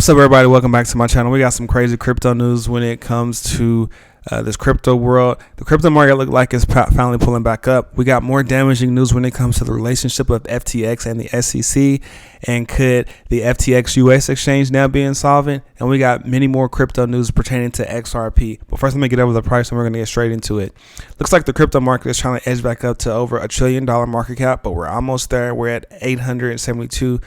What's up, everybody? Welcome back to my channel. We got some crazy crypto news when it comes to this crypto world. The crypto market looked like it's finally pulling back up. We got more damaging news when it comes to the relationship of FTX and the SEC. And could the FTX US exchange now be insolvent? And we got many more crypto news pertaining to XRP. But first, let me get over the price and we're going to get straight into it. Looks like the crypto market is trying to edge back up to over $1 trillion market cap, but we're almost there. We're at 872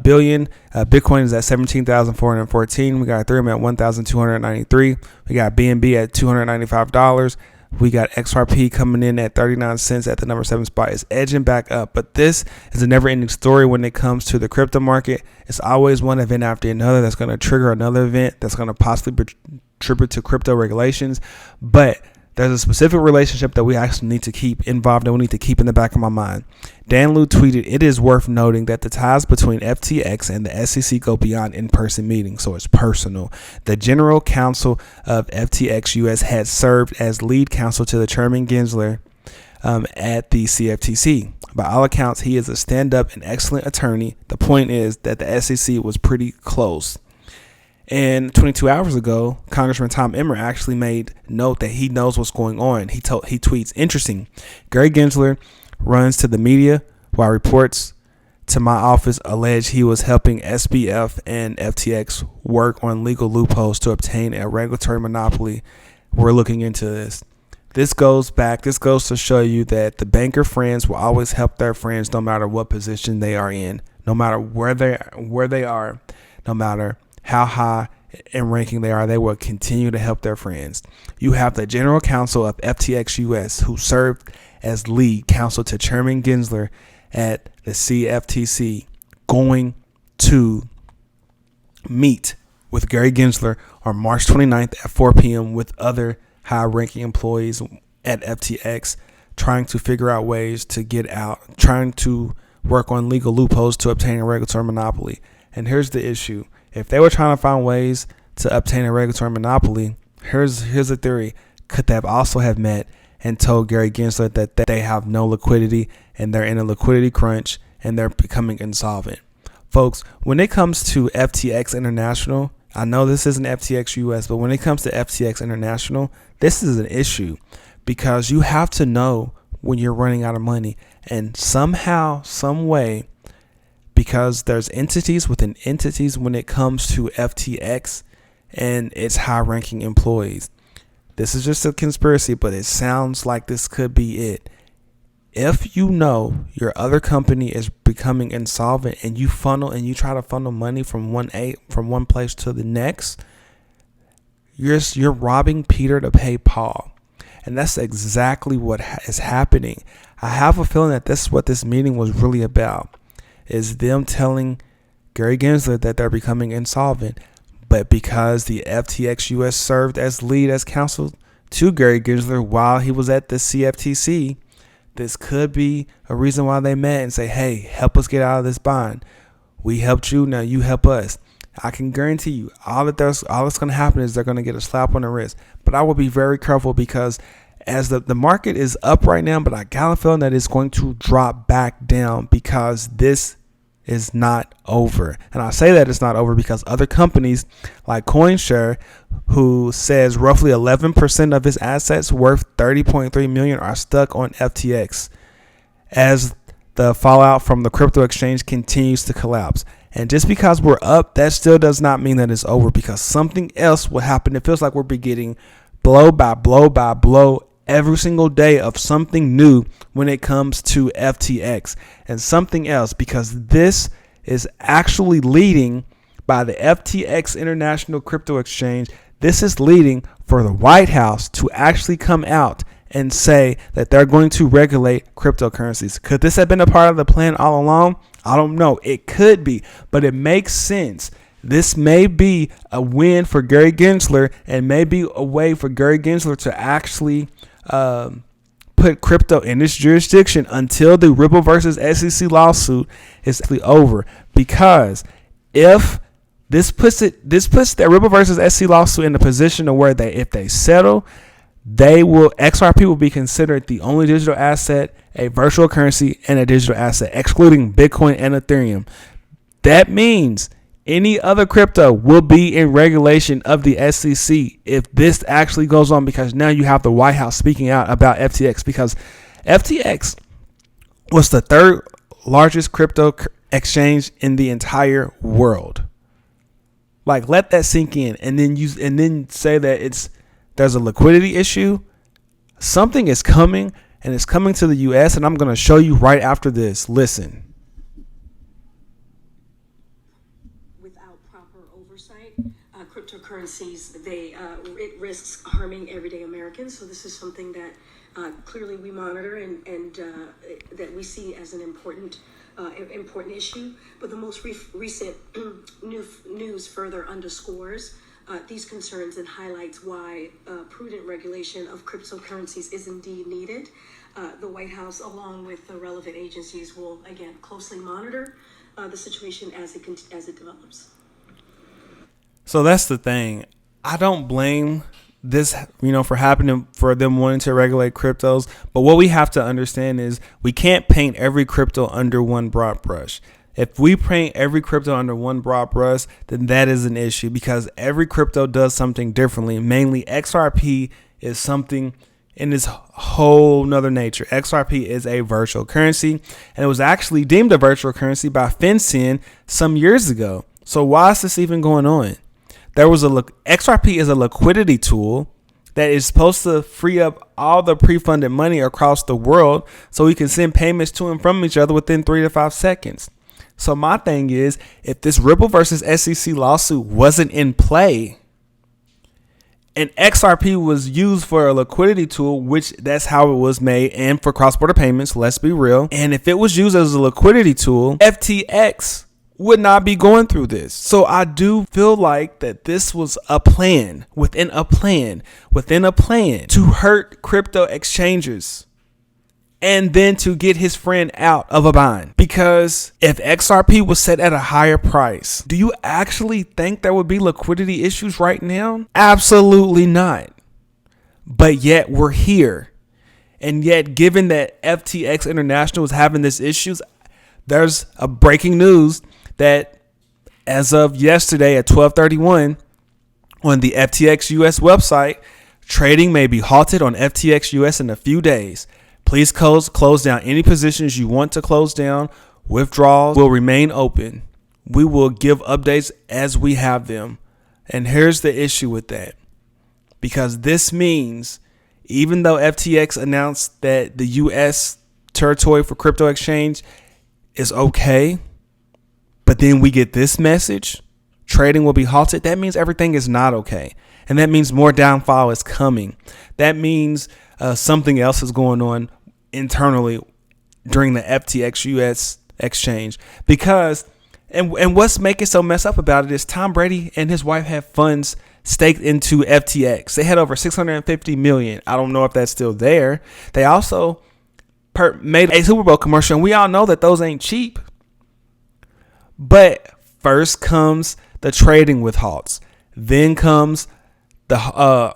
billion. Bitcoin is at 17,414. We got Ethereum at 1,293. We got BNB at $295. We got XRP coming in at 39 cents at the number 7 spot. It's edging back up, but this is a never-ending story when it comes to the crypto market. It's always one event after another that's going to trigger another event that's going to possibly contribute to crypto regulations. But there's a specific relationship that we actually need to keep involved and we need to keep in the back of my mind. Dan Liu tweeted, "It is worth noting that the ties between FTX and the SEC go beyond in-person meetings, so it's personal. The general counsel of FTX US had served as lead counsel to the chairman Gensler at the CFTC. By all accounts, he is a stand-up and excellent attorney. The point is that the SEC was pretty close." And 22 hours ago, Congressman Tom Emmer actually made note that he knows what's going on. He tweets, "Interesting. Gary Gensler runs to the media while reports to my office allege he was helping SBF and FTX work on legal loopholes to obtain a regulatory monopoly. We're looking into this." This goes to show you that the banker friends will always help their friends no matter what position they are in, no matter where they are, no matter how high in ranking they are, they will continue to help their friends. You have the general counsel of FTX US who served as lead counsel to Chairman Gensler at the CFTC going to meet with Gary Gensler on March 29th at 4 p.m. with other high-ranking employees at FTX, trying to figure out ways to get out, trying to work on legal loopholes to obtain a regulatory monopoly. And here's the issue. If they were trying to find ways to obtain a regulatory monopoly, here's a theory. Could they have also have met and told Gary Gensler that they have no liquidity and they're in a liquidity crunch and they're becoming insolvent? Folks, when it comes to FTX International, I know this isn't FTX US, but when it comes to FTX International, this is an issue because you have to know when you're running out of money. And somehow, some way, because there's entities within entities when it comes to FTX and its high-ranking employees. This is just a conspiracy, but it sounds like this could be it. If you know your other company is becoming insolvent and you try to funnel money from one place to the next, you're robbing Peter to pay Paul. And that's exactly what is happening. I have a feeling that this is what this meeting was really about. Is them telling Gary Gensler that they're becoming insolvent. But because the FTX US served as lead as counsel to Gary Gensler while he was at the CFTC, this could be a reason why they met and say, "Hey, help us get out of this bind. We helped you, now you help us." I can guarantee you all that's going to happen is they're going to get a slap on the wrist. But I will be very careful because as the market is up right now, but I got a feeling that it's going to drop back down because this is not over. And I say that it's not over because other companies like CoinShare, who says roughly 11% of its assets worth 30.3 million are stuck on FTX as the fallout from the crypto exchange continues to collapse. And just because we're up, that still does not mean that it's over because something else will happen. It feels like we're getting blow by blow by blow every single day of something new when it comes to FTX and something else, because this is actually leading by the FTX International Crypto Exchange. This is leading for the White House to actually come out and say that they're going to regulate cryptocurrencies. Could this have been a part of the plan all along? I don't know. It could be, but it makes sense. This may be a win for Gary Gensler and maybe a way for Gary Gensler to actually put crypto in this jurisdiction until the Ripple versus SEC lawsuit is over. Because if this puts the Ripple versus SEC lawsuit in a position of where if they settle, XRP will be considered the only digital asset, a virtual currency, and a digital asset, excluding Bitcoin and Ethereum. That means Any other crypto will be in regulation of the SEC if this actually goes on, because now you have the White House speaking out about FTX, because FTX was the third largest crypto exchange in the entire world. Like, let that sink in, and then say that there's a liquidity issue. Something is coming, and it's coming to the US, and I'm going to show you right after this. Listen. Cryptocurrencies, it risks harming everyday Americans. So this is something that clearly we monitor and that we see as an important issue. But the most recent news further underscores these concerns and highlights why prudent regulation of cryptocurrencies is indeed needed. The White House, along with the relevant agencies, will again closely monitor the situation as it develops. So that's the thing. I don't blame this, for happening, for them wanting to regulate cryptos. But what we have to understand is we can't paint every crypto under one broad brush. If we paint every crypto under one broad brush, then that is an issue, because every crypto does something differently. Mainly XRP is something in its whole nother nature. XRP is a virtual currency, and it was actually deemed a virtual currency by FinCEN some years ago. So why is this even going on? XRP is a liquidity tool that is supposed to free up all the pre-funded money across the world so we can send payments to and from each other within 3 to 5 seconds. So my thing is, if this Ripple versus SEC lawsuit wasn't in play and XRP was used for a liquidity tool, which that's how it was made, and for cross-border payments, let's be real. And if it was used as a liquidity tool, FTX would not be going through this. So I do feel like that this was a plan within a plan to hurt crypto exchanges and then to get his friend out of a bind. Because if XRP was set at a higher price, do you actually think there would be liquidity issues right now? Absolutely not. But yet we're here. And yet, given that FTX International is having this issues, there's a breaking news that as of yesterday at 12:31 on the FTX US website, trading may be halted on FTX US in a few days. Please close down any positions you want to close down. Withdrawals will remain open. We will give updates as we have them. And here's the issue with that. Because this means, even though FTX announced that the US territory for crypto exchange is okay, but then we get this message, trading will be halted, that means everything is not okay. And that means more downfall is coming. That means something else is going on internally during the FTX US exchange. Because, and what's making so messed up about it is Tom Brady and his wife have funds staked into FTX. They had over $650 million. I don't know if that's still there. They also made a Super Bowl commercial, and we all know that those ain't cheap. But first comes the trading with halts, then comes the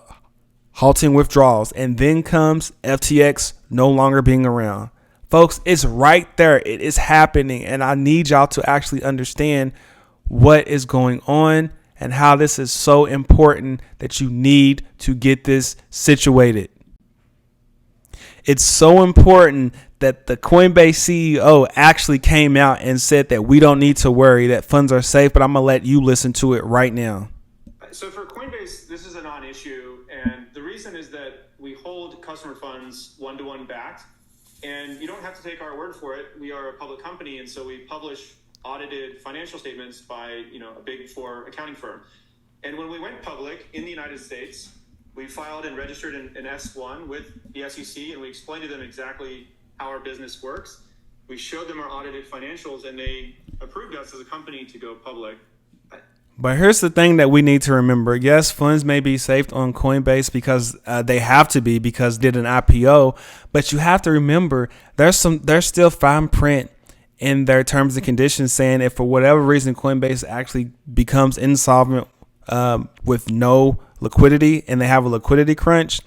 halting withdrawals, and then comes FTX no longer being around. Folks, it's right there. It is happening, and I need y'all to actually understand what is going on and how this is so important that you need to get this situated. It's so important that the Coinbase CEO actually came out and said that we don't need to worry, that funds are safe, but I'm going to let you listen to it right now. So for Coinbase, this is a non-issue, and the reason is that we hold customer funds one-to-one backed, and you don't have to take our word for it. We are a public company, and so we publish audited financial statements by a big four accounting firm. And when we went public in the United States, we filed and registered an S-1 with the SEC, and we explained to them exactly how our business works. We showed them our audited financials, and they approved us as a company to go public. But here's the thing that we need to remember. Yes, funds may be safe on Coinbase because they have to be, because did an IPO. But you have to remember there's still fine print in their terms and conditions saying if for whatever reason Coinbase actually becomes insolvent with no liquidity and they have a liquidity crunch,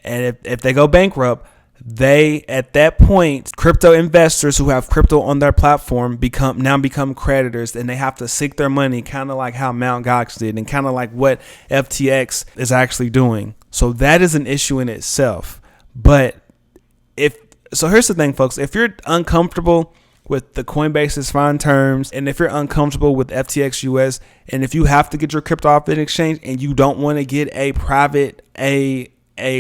and if they go bankrupt, they, at that point, crypto investors who have crypto on their platform become creditors, and they have to seek their money, kind of like how Mt. Gox did, and kind of like what FTX is actually doing. So that is an issue in itself. But here's the thing, folks. If you're uncomfortable with the Coinbase's fine terms, and if you're uncomfortable with FTX US, and if you have to get your crypto off an exchange and you don't want to get a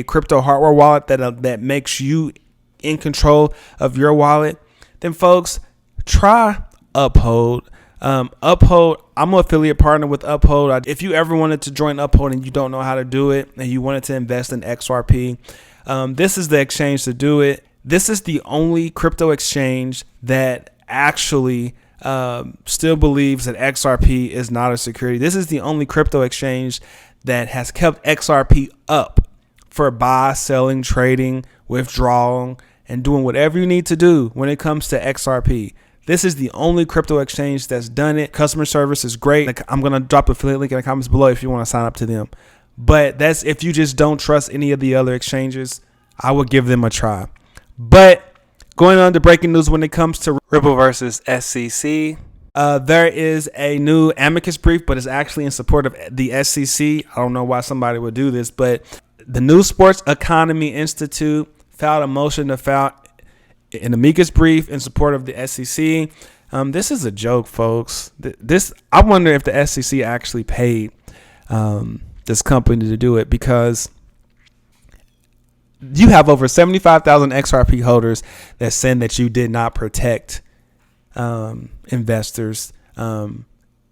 crypto hardware wallet that makes you in control of your wallet, then folks, try Uphold. Uphold, I'm an affiliate partner with Uphold. If you ever wanted to join Uphold and you don't know how to do it, and you wanted to invest in XRP, this is the exchange to do it. This is the only crypto exchange that actually still believes that XRP is not a security. This is the only crypto exchange that has kept XRP up for buy, selling, trading, withdrawing, and doing whatever you need to do when it comes to XRP. This is the only crypto exchange that's done it. Customer service is great. I'm going to drop the affiliate link in the comments below if you want to sign up to them. But that's if you just don't trust any of the other exchanges, I would give them a try. But going on to breaking news when it comes to Ripple versus SEC, there is a new amicus brief, but it's actually in support of the SEC. I don't know why somebody would do this, but the New Sports Economy Institute filed a motion to file an amicus brief in support of the SEC. This is a joke, folks. I wonder if the SEC actually paid this company to do it, because you have over 75,000 XRP holders that saying that you did not protect investors.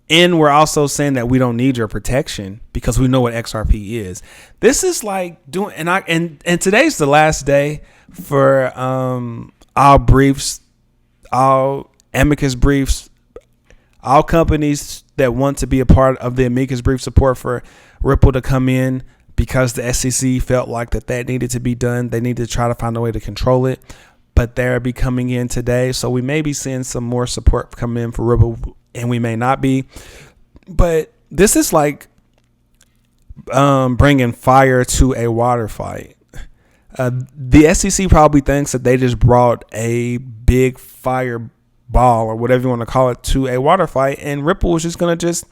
And we're also saying that we don't need your protection because we know what XRP is. This is like doing, and today's the last day for all briefs, all amicus briefs, all companies that want to be a part of the amicus brief support for Ripple to come in, because the SEC felt like that needed to be done. They need to try to find a way to control it, but they'll be coming in today. So we may be seeing some more support come in for Ripple, and we may not be. But this is like bringing fire to a water fight. The SEC probably thinks that they just brought a big fireball or whatever you want to call it to a water fight, and Ripple was just going to just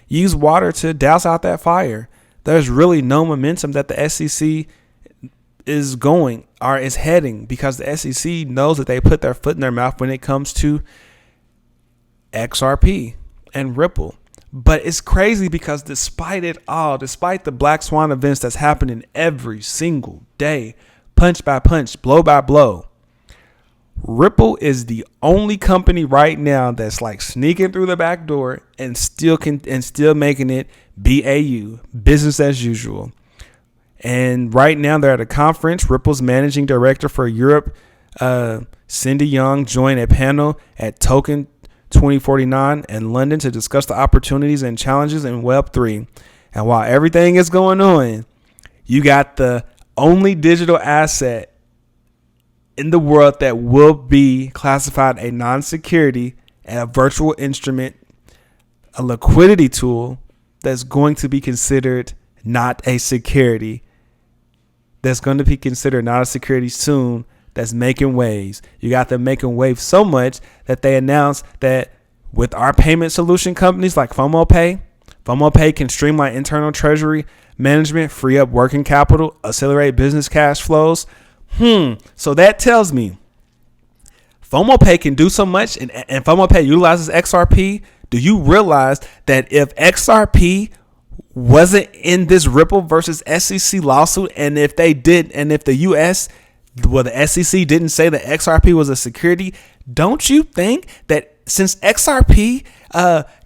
use water to douse out that fire. There's really no momentum that the SEC is going or is heading, because the SEC knows that they put their foot in their mouth when it comes to XRP and Ripple. But it's crazy because despite it all, despite the black swan events that's happening every single day, punch by punch, blow by blow, Ripple is the only company right now that's like sneaking through the back door and still making it BAU, business as usual. And right now they're at a conference. Ripple's managing director for Europe, Cindy Young, joined a panel at Token 2049 in London to discuss the opportunities and challenges in Web3. And while everything is going on, you got the only digital asset in the world that will be classified a non-security and a virtual instrument, a liquidity tool that's going to be considered not a security, that's going to be considered not a security soon, that's making waves. You got them making waves so much that they announced that with our payment solution companies like FOMO Pay can streamline internal treasury management, free up working capital, accelerate business cash flows. So that tells me FOMO Pay can do so much, and FOMO Pay utilizes XRP. Do you realize that if XRP wasn't in this Ripple versus SEC lawsuit, and if they did, and if the the SEC didn't say that XRP was a security, don't you think that since XRP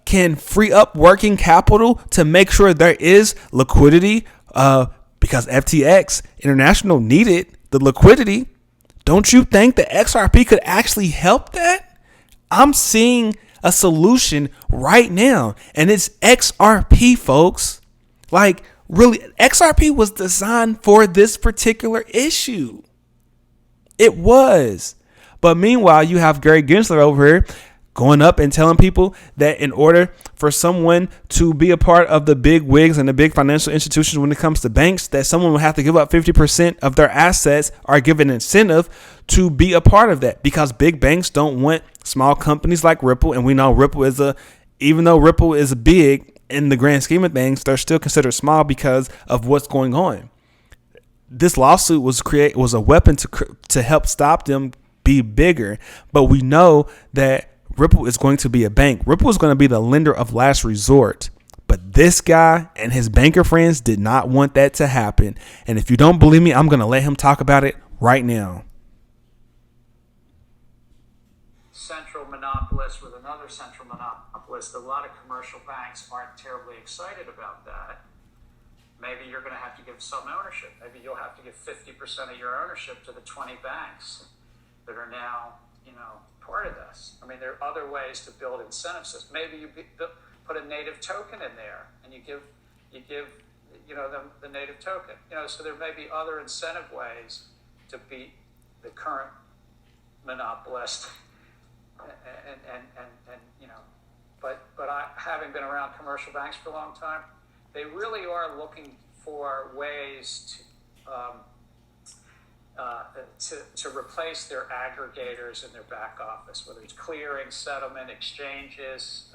can free up working capital to make sure there is liquidity, because FTX International needed the liquidity, don't you think that XRP could actually help that? I'm seeing a solution right now, and it's XRP, folks. Like, really, XRP was designed for this particular issue. It was. But meanwhile, you have Gary Gensler over here going up and telling people that in order for someone to be a part of the big wigs and the big financial institutions when it comes to banks, that someone will have to give up 50% of their assets or give an incentive to be a part of that, because big banks don't want small companies like Ripple. And we know Ripple even though Ripple is big in the grand scheme of things, they're still considered small because of what's going on. This lawsuit was a weapon to help stop them be bigger. But we know that Ripple is going to be a bank. Ripple is going to be the lender of last resort. But this guy and his banker friends did not want that to happen. And if you don't believe me, I'm going to let him talk about it right now. Central monopolist with another central monopolist. A lot of commercial banks aren't terribly excited about that. Maybe you're going to have to give some ownership. Maybe you'll have to give 50% of your ownership to the 20 banks that are now, part of this. I mean, there are other ways to build incentive systems. Maybe you put a native token in there, and you give them the native token. So there may be other incentive ways to beat the current monopolist. But I, having been around commercial banks for a long time, they really are looking for ways to replace their aggregators in their back office, whether it's clearing, settlement, exchanges,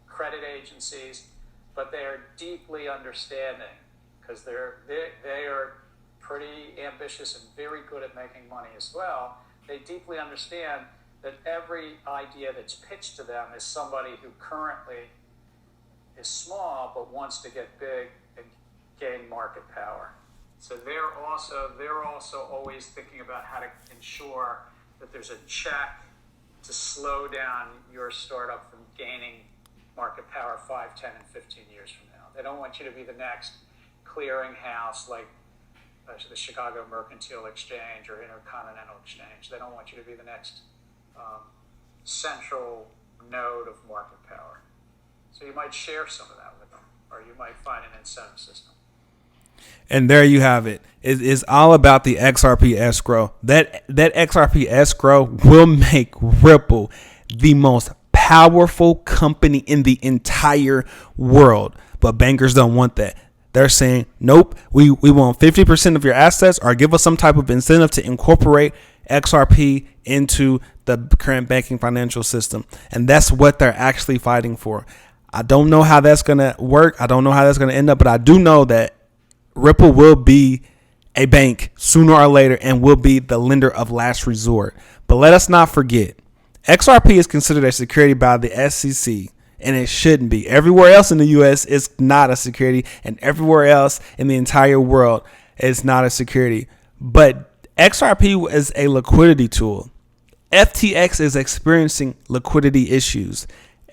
credit agencies. But they are deeply understanding, because they are pretty ambitious and very good at making money as well. They deeply understand that every idea that's pitched to them is somebody who currently is small but wants to get big and gain market power. So they're also always thinking about how to ensure that there's a check to slow down your startup from gaining market power 5, 10, and 15 years from now. They don't want you to be the next clearinghouse like the Chicago Mercantile Exchange or Intercontinental Exchange. They don't want you to be the next central node of market power. So you might share some of that with them, or you might find an incentive system. And there you have it. It is all about the XRP Escrow. That XRP Escrow will make Ripple the most powerful company in the entire world. But bankers don't want that. They're saying, nope, we want 50% of your assets, or give us some type of incentive to incorporate XRP into the current banking financial system. And that's what they're actually fighting for. I don't know how that's going to work. I don't know how that's going to end up, but I do know that Ripple will be a bank sooner or later and will be the lender of last resort. But let us not forget, XRP is considered a security by the SEC, and it shouldn't be. Everywhere else in the U.S. is not a security, and everywhere else in the entire world is not a security. But XRP is a liquidity tool. FTX is experiencing liquidity issues.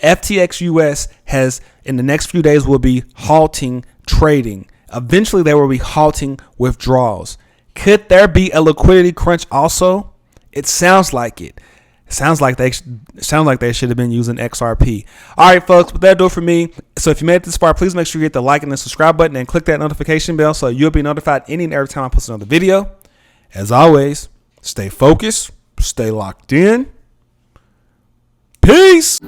FTX US has, in the next few days, will be halting trading. Eventually, they will be halting withdrawals. Could there be a liquidity crunch also? It sounds like it. It sounds like they should have been using XRP. All right, folks, but that'll do it for me. So if you made it this far, please make sure you hit the like and the subscribe button and click that notification bell so you'll be notified any and every time I post another video. As always, stay focused, stay locked in. Peace.